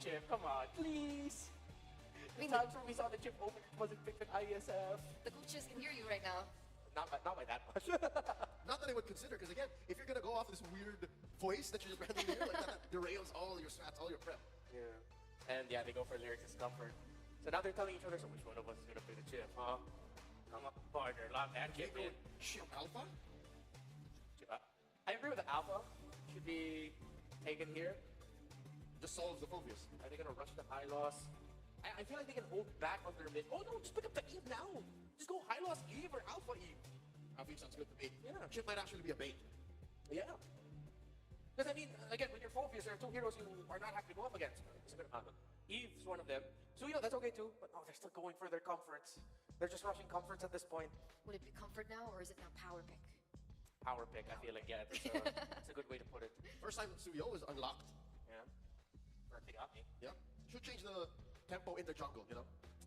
chip. Come on, please. I mean, times when we saw the chip open, it wasn't picked at ISF. the coaches can hear you right now. Not by that much. Not that I would consider, because again, if you're gonna go off this weird voice that you just randomly hear, like that derails all your stats, all your prep. Yeah. And yeah, they go for lyrics discomfort. So now they're telling each other, so which one of us is gonna pick the chip, huh? Come on, partner, lock that chip in. Chip Alpha? Chip up. I agree with the alpha. Should be taken here. Just solves the phobias. Are they gonna rush the high loss? I feel like they can hold back on their mid. Oh no, just pick up the Eve now. Just go high loss Eve or alpha Eve. Alpha Eve sounds good to me. Yeah. Chip might actually be a bait. Yeah. Because I mean, again, when you're phobias, there are two heroes you are not happy to go up against. It's a good amount. Eve's one of them. So, that's okay too. But no, they're still going for their comforts. They're just rushing comforts at this point. Would it be comfort now, or is it now power pick? Power pick, I feel like, yeah, it's a good way to put it. First time Suyo is unlocked. Yeah. Or Tigami. Yeah. Should change the tempo in the jungle,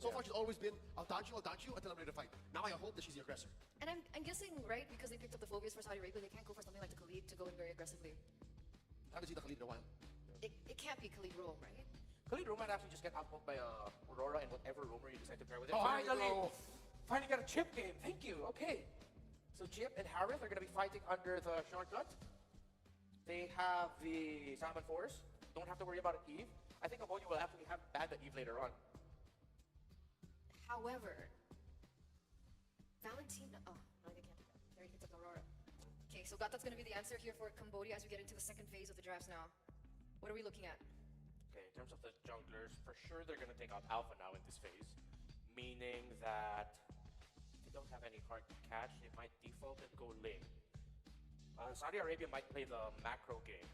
So far she's always been, I'll dodge you until I'm ready to fight. Now I hope that she's the aggressor. And I'm guessing, right, because they picked up the phobias for Saudi Arabia, they can't go for something like the Khalid to go in very aggressively. Haven't seen the Khalid in a while. It can't be Khalid Rome, right? Khalid Rome might actually just get outpoked by Aurora and whatever roamer you decide to pair with it. Oh, finally! Finally got a chip game. Thank you. Okay. So Chip and Harith are going to be fighting under the shortcut. They have the Salmon Force. Don't have to worry about an Eve. I think Cambodia will actually have banned the Eve later on. However, Valentina... Oh, no, they can't do that. They already picked up Aurora. Okay, so that's going to be the answer here for Cambodia as we get into the second phase of the drafts now. What are we looking at? Okay, in terms of the junglers, for sure they're going to take out Alpha now in this phase. Meaning that if they don't have any hard catch, they might default and go Ling. Saudi Arabia might play the macro game.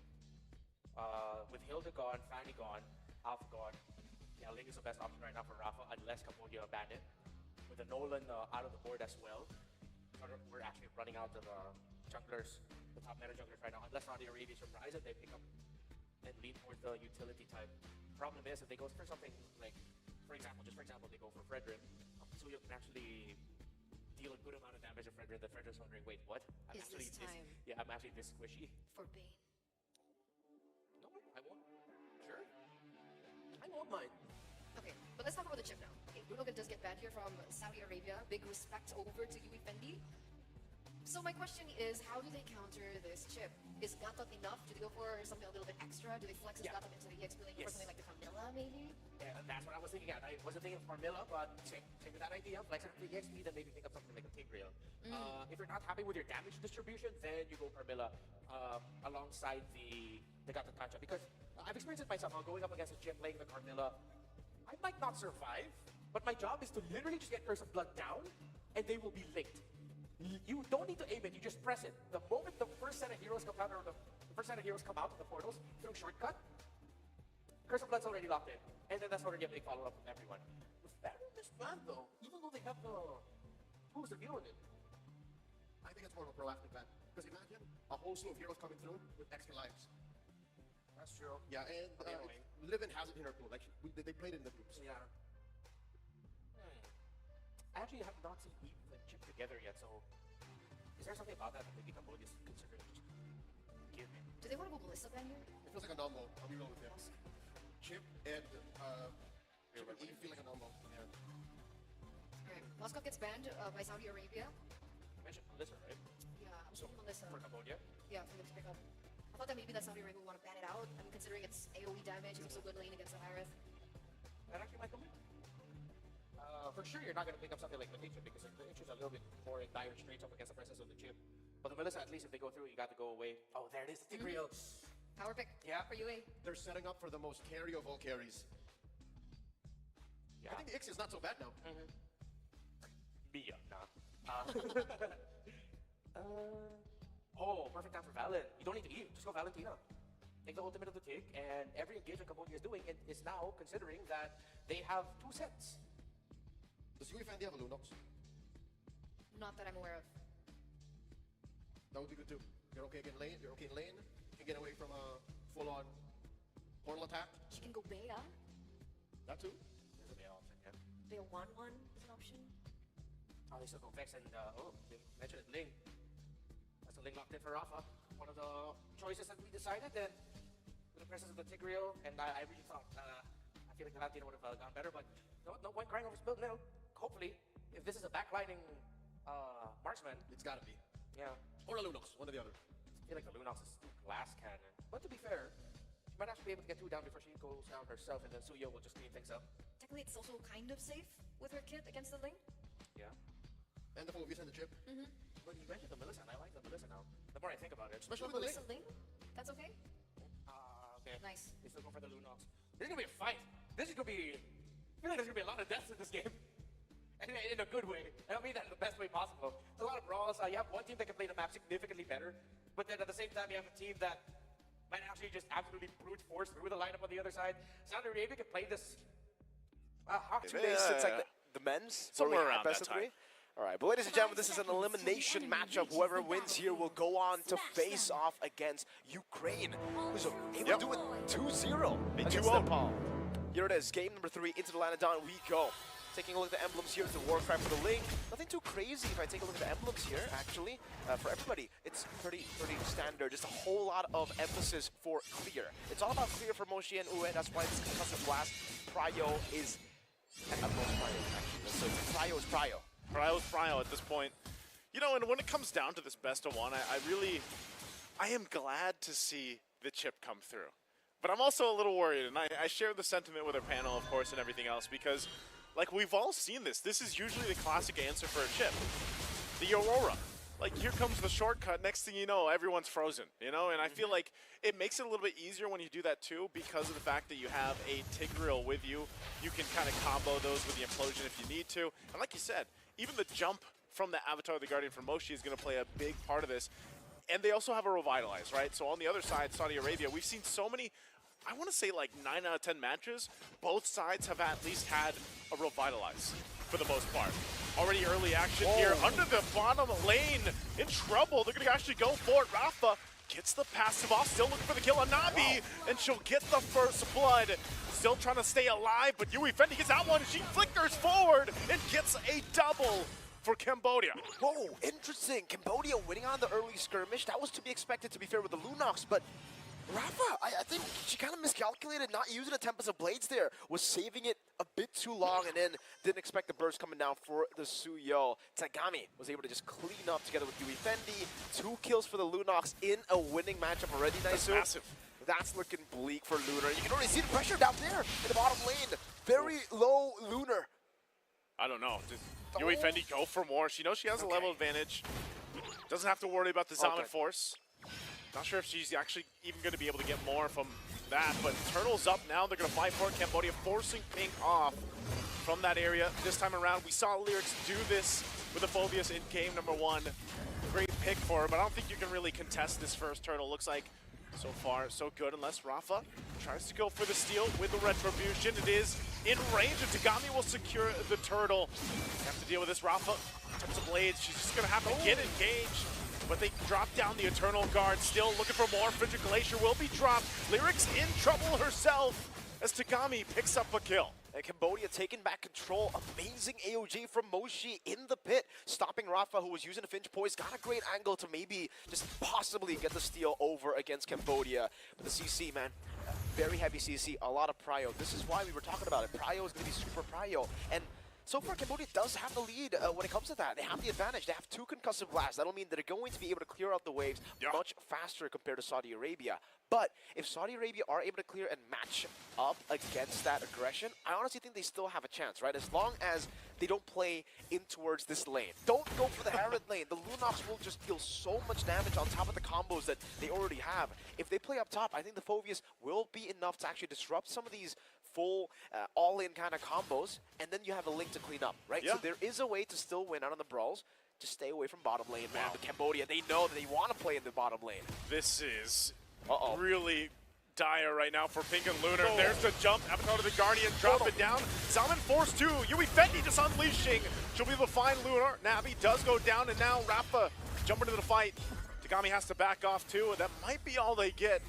With Hilda gone, Fanny gone, Alpha gone. Yeah, Ling is the best option right now for Rafa, unless Cambodia ban it. With the Nolan out of the board as well, we're actually running out of junglers, the top meta junglers right now. Unless Saudi Arabia surprise it, they pick up and lean towards the utility type. Problem is, if they go for something like, for example, they go for Fredrin, so you can actually deal a good amount of damage to Fredrin. That Fredrin's wondering, wait, what? I'm Is this time? I'm actually this squishy. For Bane. No, I won't. Sure. I won't mind. Okay, but let's talk about the chip now. Okay, Bruno does get banned here from Saudi Arabia. Big respect over to Yui Fendi. So my question is, how do they counter this chip? Is Gatot enough? Do they go for something a little bit extra? Do they flex his Gatot into the EX building for something like the Camilla, maybe? Yeah, that's what I was thinking. I wasn't thinking of Carmilla, but same with that idea. Flex it to the EXP, then maybe pick up something like a Tigreal. If you're not happy with your damage distribution, then you go Carmilla alongside the Gatot Tancha. Because I've experienced it myself. Going up against a chip playing the Carmilla, I might not survive, but my job is to literally just get Curse of Blood down, and they will be linked. You don't need to aim it, you just press it. The moment the first set of heroes come out, or the first set of heroes come out of the portals through shortcut, Curse of Blood's already locked in. And then that's already a big follow-up from everyone. It's better in this plan though, even though they have the tools to deal with it. I think it's more of a proactive plan. Because imagine a whole slew of heroes coming through with extra lives. That's true. Yeah, and Livin has it in her pool. Like they played it in the groups. Yeah. I actually have not seen Eve and Chip together yet, so is there something about that maybe Cambodia's considering just give me? Do they want to go Ballista ban here? It feels like a normal. I'll be real with you. Chip and Eve feel like a normal. Yeah. Alright, Moscow gets banned by Saudi Arabia. You mentioned Melissa, right? Yeah, I'm assuming Melissa. For Cambodia? Yeah, for them to pick up. I thought that maybe that Saudi Arabia would want to ban it out. I mean, considering it's AoE damage, it's also good lane against the Harith. That actually might come in. For sure, you're not going to pick up something like the Chip because the Chip's a little bit more in dire straits up against the presence of the Chip. But the Melissa, at least if they go through, you got to go away. Oh, there it is, the Tigreal. Power pick. Yeah. For UA. They're setting up for the most carry of all carries. Yeah. I think the Ix is not so bad now. Mia, nah. Oh, perfect time for Valen. You don't need to Eve, just go Valentina. Take the ultimate of the Tig, and every engagement Cambodia is doing is now considering that they have 2 sets. Does Yui Fendi have a Lunox? Not that I'm aware of. That would be good too. You're okay in lane. You can get away from a full-on portal attack. She can go Bea. That too. There's a male option, yeah. Bea 1-1 is an option. Oh, they still go Vex and, they mentioned it, Ling. That's a Ling locked in for Rafa. One of the choices that we decided, then with the presence of the Tigreal, and I really thought I feel like Valentino would have gone better, but no point crying over spilled milk. Hopefully, if this is a backlining marksman, It's got to be. yeah, Or a Lunox, one or the other. I feel like the Lunox is too glass cannon. But to be fair, she might actually be able to get 2 down before she goes down herself, and then Suyo will just clean things up. Technically, it's also kind of safe with her kit against the lane. Yeah. And the Phobius and the chip. But you mentioned the Melissa, and I like the Melissa now. The more I think about it. Especially with the Melissa link. lane? That's okay? Okay. Nice. They still go for the Lunox. This is gonna be a fight. This is gonna be. I feel like there's gonna be a lot of deaths in this game. And in a good way. I don't mean that in the best way possible. There's a lot of brawls. You have one team that can play the map significantly better, but then at the same time, you have a team that might actually just absolutely brute force through the lineup on the other side. Saudi Arabia can play this. How 2 days since like the men's? Somewhere where we had around best that of 3? All right, but ladies and gentlemen, this is an elimination matchup. Whoever wins here will go on to face off against Ukraine, who's able to do it 2-0 against 2-0. Nepal. Here it is, game number 3, into the Lanadon we go. Taking a look at the emblems here, it's the Warcry for the link. Nothing too crazy if I take a look at the emblems here, actually. For everybody, it's pretty standard. Just a whole lot of emphasis for clear. It's all about clear for Moshi and Ue. That's why this concussive blast, Prio is at most Prio, actually. So Prio is Prio. Prio is Prio at this point. You know, and when it comes down to this best of one, I am glad to see the chip come through. But I'm also a little worried, and I share the sentiment with our panel, of course, and everything else, because, like, we've all seen this. This is usually the classic answer for a chip. The Aurora. Like, here comes the shortcut. Next thing you know, everyone's frozen, you know? And I feel like it makes it a little bit easier when you do that, too, because of the fact that you have a Tigreal with you. You can kind of combo those with the Implosion if you need to. And like you said, even the jump from the Avatar of the Guardian from Moshi is going to play a big part of this. And they also have a Revitalize, right? So on the other side, Saudi Arabia, we've seen so many, I want to say like 9 out of 10 matches, both sides have at least had a Revitalize for the most part. Already early action here under the bottom lane. In trouble, they're going to actually go for it. Rafa gets the passive off, still looking for the kill on Navi, and she'll get the first blood. Still trying to stay alive, but Yui Fendi gets that one, and she flickers forward and gets a double for Cambodia. Whoa, interesting. Cambodia winning on the early skirmish. That was to be expected, to be fair, with the Lunox, but Rafa, I think she kind of miscalculated not using a Tempest of Blades there. Was saving it a bit too long and then didn't expect the burst coming down for the Suyo. Tagami was able to just clean up together with Yui Fendi. 2 kills for the Lunox in a winning matchup already. That's Nice. massive. That's looking bleak for Lunar. You can already see the pressure down there in the bottom lane. Very low Lunar. I don't know. Does Yui Fendi go for more? She knows she has a level advantage. Doesn't have to worry about the Zaman Force. Not sure if she's actually even going to be able to get more from that, but Turtle's up now. They're going to fight for it. Cambodia forcing Pink off from that area. This time around, we saw Lyrics do this with the Phobius in game number 1. Great pick for her, but I don't think you can really contest this first Turtle. Looks like so far so good, unless Rafa tries to go for the steal with the Retribution. It is in range, and Tagami will secure the Turtle. Have to deal with this. Rafa, Tempest of Blades, she's just going to have to get engaged. But they drop down the Eternal Guard, still looking for more. Frigid Glacier will be dropped. Lyrics in trouble herself as Tagami picks up a kill. And Cambodia taking back control. Amazing AOG from Moshi in the pit, stopping Rafa, who was using the Finch Poise. Got a great angle to maybe just possibly get the steal over against Cambodia. But the CC, man, very heavy CC, a lot of prio. This is why we were talking about it. Prio is going to be super prio. And so far, Cambodia does have the lead when it comes to that. They have the advantage. They have 2 concussive blasts. That'll mean that they're going to be able to clear out the waves much faster compared to Saudi Arabia. But if Saudi Arabia are able to clear and match up against that aggression, I honestly think they still have a chance, right? As long as they don't play in towards this lane. Don't go for the Herod lane. The Lunox will just deal so much damage on top of the combos that they already have. If they play up top, I think the Phobius will be enough to actually disrupt some of these full all-in kind of combos, and then you have a link to clean up, right? So there is a way to still win out on the brawls. Just stay away from bottom lane, man. But Cambodia, they know that they want to play in the bottom lane. This is really dire right now for Pink and Lunar. There's the jump. Avatar of the Guardian, drop it down. Zaman Force 2. Yui Fendi just unleashing. She'll be able to find Lunar. Navi does go down, and now Rafa jumping into the fight. Tagami has to back off too, and that might be all they get.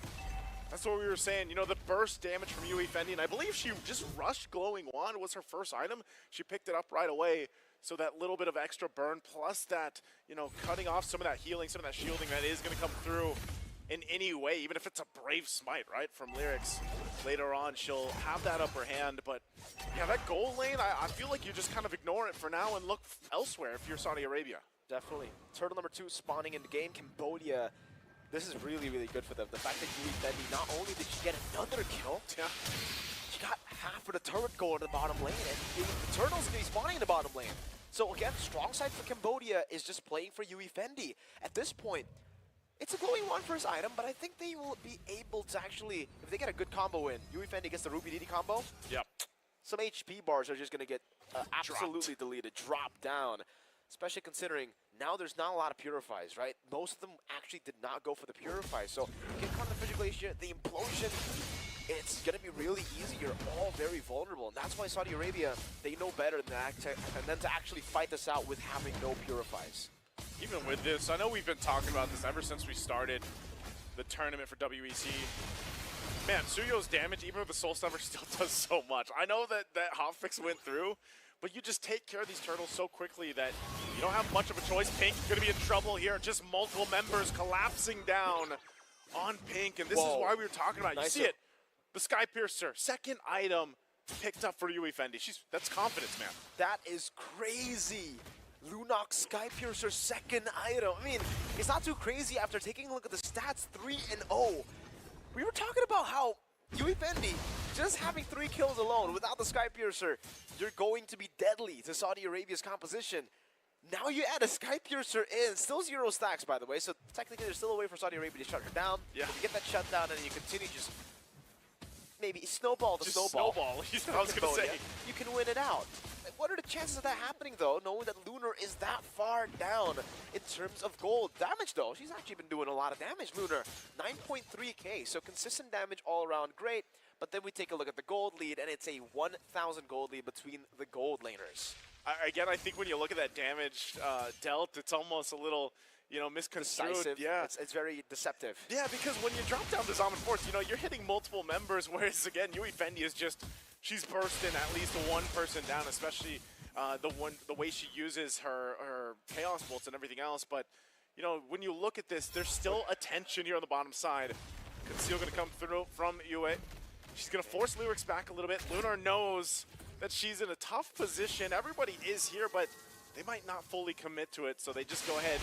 That's what we were saying, you know, the burst damage from Yui Fendi, and I believe she just rushed Glowing Wand was her first item. She picked it up right away, so that little bit of extra burn, plus that, you know, cutting off some of that healing, some of that shielding that is going to come through. in any way, even if it's a brave smite, right, from Lyrics. Later on, she'll have that upper hand, but yeah, that gold lane, I feel like you just kind of ignore it for now and look elsewhere if you're Saudi Arabia. Definitely. Turtle number 2 spawning in the game. Cambodia, this is really, really good for them. The fact that ESPORTS, not only did she get another kill, she got half of the turret going to the bottom lane, and the Turtle's going to be spawning in the bottom lane. So again, strong side for Cambodia is just playing for ESPORTS. At this point, it's a glowing one first item, but I think they will be able to actually, if they get a good combo in, ESPORTS gets the Ruby DD combo. Yep. Some HP bars are just going to get absolutely deleted, dropped down. Especially considering now there's not a lot of purifies, right? Most of them actually did not go for the purifies. So you get caught in the Frigid Glacier, the implosion, it's going to be really easy. You're all very vulnerable. And that's why Saudi Arabia, they know better than to actually fight this out with having no purifies. Even with this, I know we've been talking about this ever since we started the tournament for WEC. Man, Suyo's damage, even with the Soul Summer, still does so much. I know that hotfix went through, but you just take care of these turtles so quickly that you don't have much of a choice. Pink going to be in trouble here. Just multiple members collapsing down on Pink, and this is why we were talking about it. You see it, the Sky Piercer, second item picked up for ESPORTS. That's confidence, man. That is crazy. Lunox Sky Piercer second item. I mean, it's not too crazy after taking a look at the stats, 3-0. We were talking about how ESPORTS, just having 3 kills alone without the Sky Piercer, you're going to be deadly to Saudi Arabia's composition. Now you add a Sky Piercer in, still 0 stacks by the way, so technically there's still a way for Saudi Arabia to shut her down. Yeah. If you get that shut down and you continue just maybe snowball the Just snowball. I was going to say. You can win it out. What are the chances of that happening though, knowing that Lunar is that far down in terms of gold? Damage though, she's actually been doing a lot of damage, Lunar. 9.3k, so consistent damage all around, great. But then we take a look at the gold lead, and it's a 1,000 gold lead between the gold laners. Again, I think when you look at that damage dealt, it's almost a little, misconstrued. Decisive. Yeah, it's very deceptive. Yeah, because when you drop down to Zaman Force, you're hitting multiple members, whereas again, ESPORTS is just, she's bursting at least one person down, especially the way she uses her Chaos Bolts and everything else. But, when you look at this, there's still a tension here on the bottom side. Conceal going to come through from Yue. She's going to force Lyrics back a little bit. Lunar knows that she's in a tough position. Everybody is here, but they might not fully commit to it, so they just go ahead,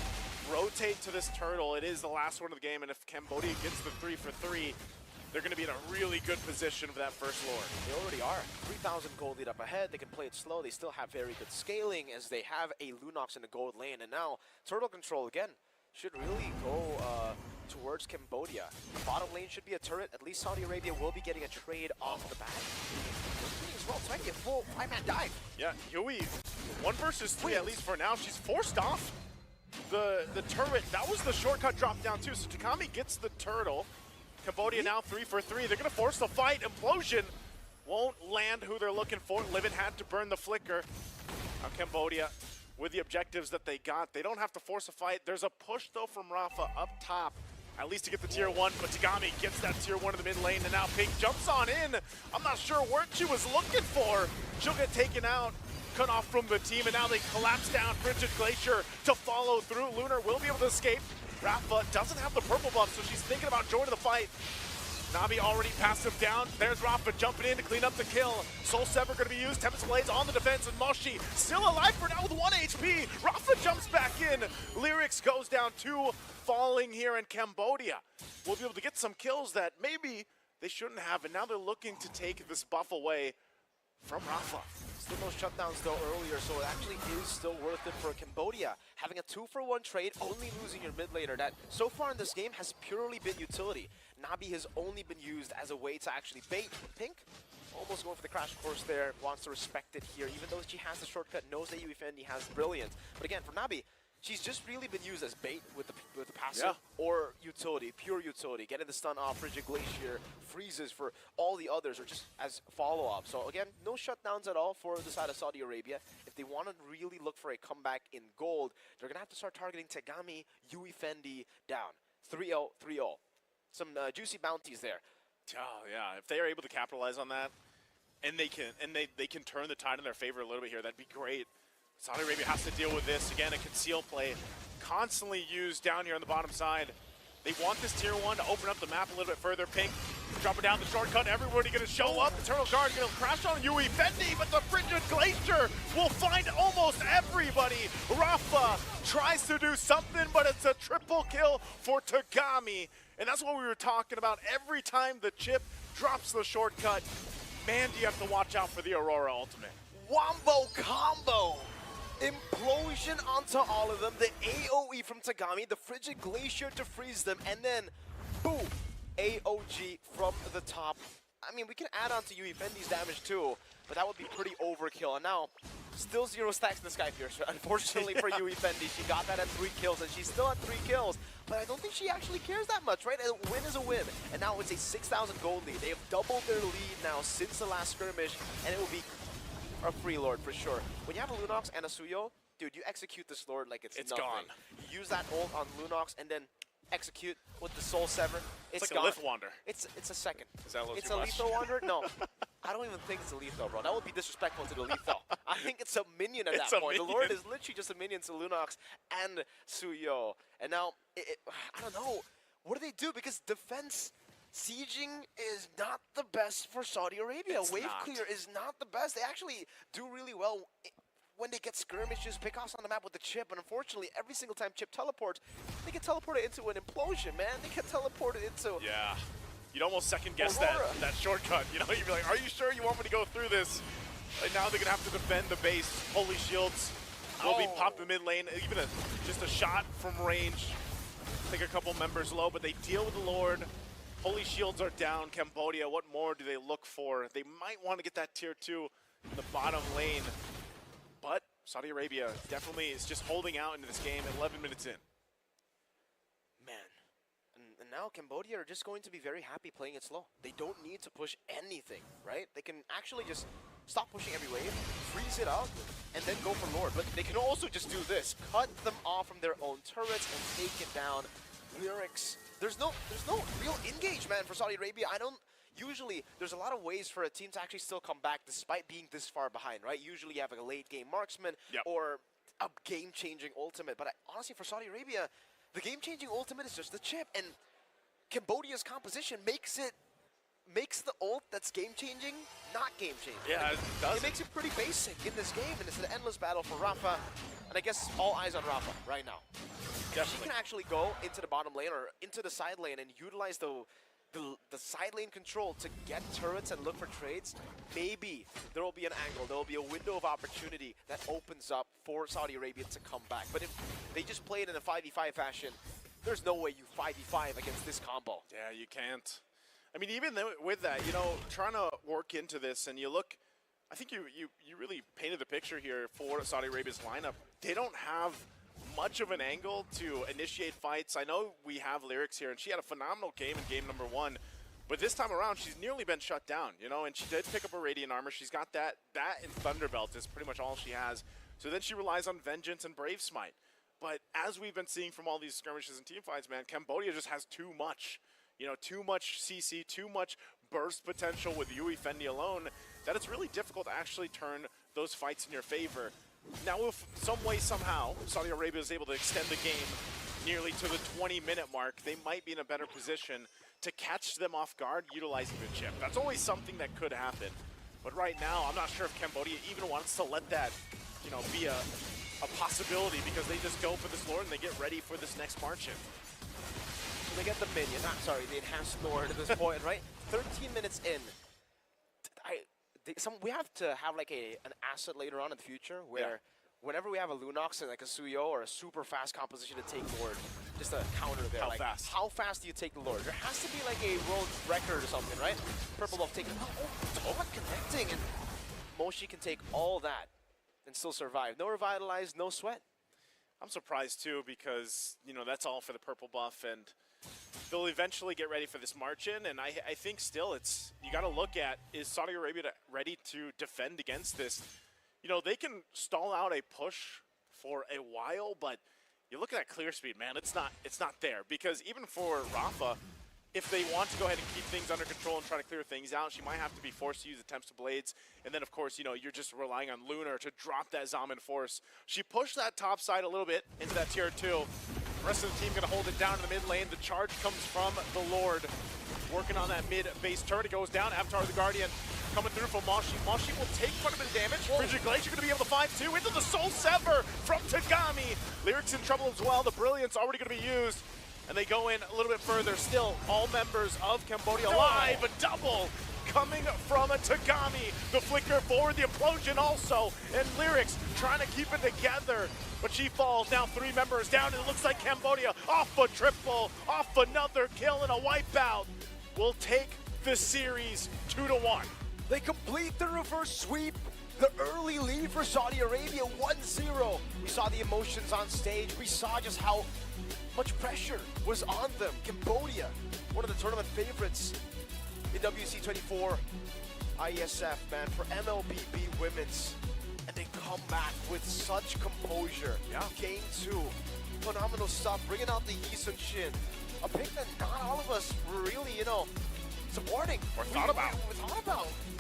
rotate to this turtle. It is the last one of the game, and if Cambodia gets the 3 for 3, they're going to be in a really good position for that first lord. They already are. 3,000 gold lead up ahead. They can play it slow. They still have very good scaling as they have a Lunox in the gold lane. And now, turtle control again should really go towards Cambodia. The bottom lane should be a turret. At least Saudi Arabia will be getting a trade off the bat. As well, trying to get full 5-man dive. Yeah, Yui, 1 versus 3 at least for now. She's forced off the turret. That was the shortcut drop down too. So Takami gets the turtle. Cambodia now 3 for 3. They're going to force the fight. Implosion won't land who they're looking for. Livin had to burn the flicker. Now Cambodia, with the objectives that they got, they don't have to force a fight. There's a push though from Rafa up top, at least to get the tier 1, but Tagami gets that tier 1 in the mid lane, and now Pink jumps on in. I'm not sure what she was looking for. She'll get taken out, cut off from the team, and now they collapse down Frigid Glacier to follow through. Lunar will be able to escape. Rafa doesn't have the purple buff, so she's thinking about joining the fight. Nabi already passed him down. There's Rafa jumping in to clean up the kill. Soul Sever going to be used. Tempest Blades on the defense, and Moshi still alive for now with 1 HP. Rafa jumps back in. Lyrics goes down 2, falling here in Cambodia. We'll be able to get some kills that maybe they shouldn't have, and now they're looking to take this buff away from Rafa. Still no shutdowns though earlier, so it actually is still worth it for Cambodia. Having a 2-for-1 trade, only losing your mid laner that so far in this game has purely been utility. Nabi has only been used as a way to actually bait. Pink almost going for the crash course there, wants to respect it here, even though she has the shortcut, knows that ESPORTS has Brilliant. But again, for Nabi, she's just really been used as bait with the passive or utility, pure utility. Getting the stun off Frigid Glacier, freezes for all the others, or just as follow-up. So again, no shutdowns at all for the side of Saudi Arabia. If they want to really look for a comeback in gold, they're going to have to start targeting Tagami, ESPORTS down. 3-0, 3-0. Some juicy bounties there. Oh yeah, if they are able to capitalize on that, and they can turn the tide in their favor a little bit here, that'd be great. Saudi Arabia has to deal with this. Again, a conceal play constantly used down here on the bottom side. They want this tier 1 to open up the map a little bit further. Pink dropping down the shortcut. Everybody going to show up. Eternal Guard going to crash on Yui Fendi, but the Frigid Glacier will find almost everybody. Rafa tries to do something, but it's a triple kill for Tagami. And that's what we were talking about. Every time the chip drops the shortcut, man, do you have to watch out for the Aurora ultimate. Wombo combo! Implosion onto all of them, the AoE from Tagami, the Frigid Glacier to freeze them, and then boom, AOG from the top. I mean, we can add on to Yui Fendi's damage too, but that would be pretty overkill. And now, still 0 stacks in the Sky Piercer. Unfortunately for Yui Fendi, she got that at 3 kills, and she's still at 3 kills. But I don't think she actually cares that much, right? A win is a win. And now it's a 6,000 gold lead. They have doubled their lead now since the last skirmish, and it will be a free Lord for sure. When you have a Lunox and a Suyo, dude, you execute this Lord like it's nothing. Gone. You use that ult on Lunox and then execute with the Soul Sever. It's like gone. a Lith Wander. It's a second. Is that a little It's too a much? Lethal Wander? No. I don't even think it's a Lethal, bro. That would be disrespectful to the Lethal. I think it's a minion at It's that a point. minion. The Lord is literally just a minion to Lunox and Suyo. And now, I don't know. What do they do? Because defense sieging is not the best for Saudi Arabia. It's Wave not. clear is not the best. They actually do really well when they get skirmishes, pickoffs on the map with the chip, and unfortunately, every single time chip teleports, they get teleported into an implosion, man. They get teleported into... Yeah. You'd almost second guess that shortcut. You know, you'd be like, are you sure you want me to go through this? Like now they're going to have to defend the base. Holy Shields will be popped in the mid lane. Even just a shot from range. I think a couple members low, but they deal with the Lord. Holy Shields are down. Cambodia, what more do they look for? They might want to get that tier 2 in the bottom lane. But Saudi Arabia definitely is just holding out into this game 11 minutes in. Man. And now Cambodia are just going to be very happy playing it slow. They don't need to push anything, right? They can actually just stop pushing every wave, freeze it out, and then go for Lord. But they can also just do this. Cut them off from their own turrets and take it down. Lyrics. There's no real engage, man, for Saudi Arabia. Usually, there's a lot of ways for a team to actually still come back despite being this far behind, right? Usually you have a late-game marksman or a game-changing ultimate. But honestly, for Saudi Arabia, the game-changing ultimate is just the chip. And Cambodia's composition makes the ult that's game-changing not game-changing. Yeah, it does. It makes it pretty basic in this game, and it's an endless battle for Rafa. And I guess all eyes on Rafa right now. She can actually go into the bottom lane or into the side lane and utilize the side lane control to get turrets and look for trades. Maybe there will be an angle, there will be a window of opportunity that opens up for Saudi Arabia to come back. But if they just play it in a 5v5 fashion, there's no way you 5v5 against this combo. Yeah, you can't. I mean, even with that, you know, trying to work into this, and you look, I think you really painted the picture here for Saudi Arabia's lineup. They don't have much of an angle to initiate fights. I know we have Lyrics here, and she had a phenomenal game in game number 1, but this time around, she's nearly been shut down, you know, and she did pick up her Radiant Armor. She's got that and Thunderbelt is pretty much all she has. So then she relies on Vengeance and Brave Smite. But as we've been seeing from all these skirmishes and team fights, man, Cambodia just has too much. You know, too much CC, too much burst potential with Yui Fendi alone, that it's really difficult to actually turn those fights in your favor. Now, if some way, somehow, Saudi Arabia is able to extend the game nearly to the 20-minute mark, they might be in a better position to catch them off guard utilizing the chip. That's always something that could happen. But right now, I'm not sure if Cambodia even wants to let that, you know, be a possibility, because they just go for this Lord and they get ready for this next march-in. So they get the minion, the enhanced Lord at this point, right? 13 minutes in. We have to have like an asset later on in the future where whenever we have a Lunox and like a Suyo or a super fast composition to take Lord, just a counter there. How fast do you take the Lord? There has to be like a world record or something, right? Purple Buff taking, Toba connecting, and Moshi can take all that and still survive. No Revitalize, no sweat. I'm surprised too, because, you know, that's all for the Purple Buff, and they'll eventually get ready for this march-in, and I think still you got to look at, is Saudi Arabia ready to defend against this? You know, they can stall out a push for a while, but you look at that clear speed, man, it's not there, because even for Rafa, if they want to go ahead and keep things under control and try to clear things out, she might have to be forced to use attempts to blades. And then, of course, you know, you're just relying on Lunar to drop that Zaman force. She pushed that top side a little bit into that tier 2. The rest of the team going to hold it down in the mid lane. The charge comes from the Lord. Working on that mid base turret. It goes down. Avatar the Guardian coming through from Moshi. Moshi will take quite a bit of damage. Frigid Glacier going to be able to find two into the Soul Sever from Tagami. Lyrics in trouble as well. The Brilliant's already going to be used. And they go in a little bit further. Still, all members of Cambodia alive. A double coming from a Tagami. The flicker forward, the implosion also. And Lyrics trying to keep it together. But she falls. Now 3 members down. And it looks like Cambodia off a triple, off another kill and a wipeout. Will take the series 2-1. They complete the reverse sweep. The early lead for Saudi Arabia, 1-0. We saw the emotions on stage. We saw just how much pressure was on them. Cambodia, one of the tournament favorites in WC24 Iesf, man, for MLBB Women's. And they come back with such composure. Yeah. Game 2, phenomenal stuff, bringing out the Yisun Shin. A pick that not all of us were really, supporting. Or thought about.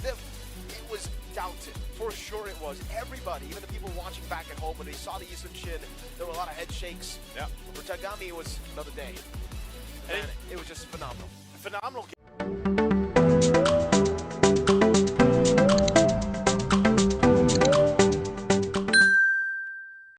It was doubted. For sure it was. Everybody, even the people watching back at home, when they saw the Yisun Shin, there were a lot of head shakes. Yeah. For Tagami, it was another day. And it was just phenomenal. Phenomenal game.